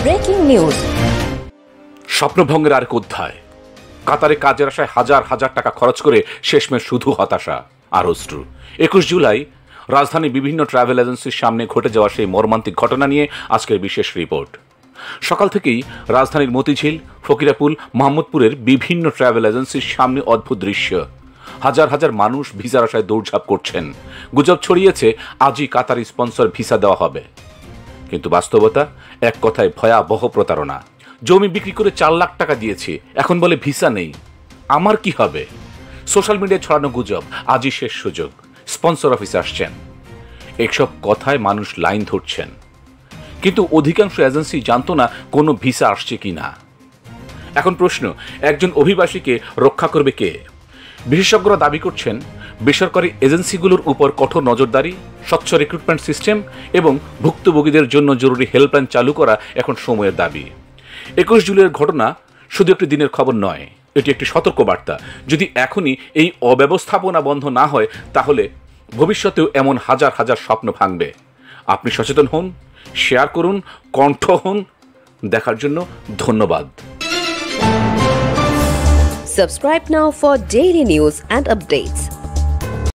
Breaking news. স্বপ্নভঙ্গের আরেক অধ্যায়। কাতারে কাজের আশায় হাজার হাজার টাকা খরচ করে শেষমেশ শুধু হতাশা আর অশ্রু। 21 জুলাই রাজধানীর বিভিন্ন ট্রাভেল এজেন্সির সামনে ঘটে যাওয়া সেই মর্মান্তিক ঘটনা নিয়ে আজকের বিশেষ রিপোর্ট। সকাল থেকেই রাজধানীর মতিঝিল, ফকিরাপুল, মোহাম্মদপুরের বিভিন্ন ট্রাভেল এজেন্সির সামনে অদ্ভুত দৃশ্য। হাজার হাজার মানুষ ভিসার আশায় দৌড়ঝাঁপ করছেন। গুজব ছড়িয়েছে আজই কাতারি স্পন্সর ভিসা দেওয়া হবে, কিন্তু বাস্তবতা এক কথায় ভয়াবহ প্রতারণা। জমি বিক্রি করে 4 লাখ টাকা দিয়েছি, এখন বলে ভিসা নেই, আমার কি হবে? সোশ্যাল মিডিয়ায় ছড়ানো গুজব, আজই শেষ সুযোগ, স্পন্সর অফিসে আসছেন। এইসব কথায় মানুষ লাইন ধরছেন, কিন্তু অধিকাংশ এজেন্সি জানতো না কোনো ভিসা আসছে কি না। এখন প্রশ্ন, একজন অভিবাসীকে রক্ষা করবে কে? বিশেষজ্ঞরা দাবি করছেন বেসরকারি এজেন্সিগুলোর উপর কঠোর নজরদারি, স্বচ্ছ রিক্রুটমেন্ট সিস্টেম এবং ভুক্তভোগীদের জন্য জরুরি হেল্পলাইন চালু করা এখন সময়ের দাবি। 21 জুলাইয়ের ঘটনা শুধু একটি দিনের খবর নয়, এটি একটি সতর্কবার্তা। যদি এখনই এই অব্যবস্থাপনা বন্ধ না হয়, তাহলে ভবিষ্যতেও এমন হাজার হাজার স্বপ্ন ভাঙবে। আপনি সচেতন হন, শেয়ার করুন, কণ্ঠ হন। দেখার জন্য ধন্যবাদ। Subscribe now for daily news and updates.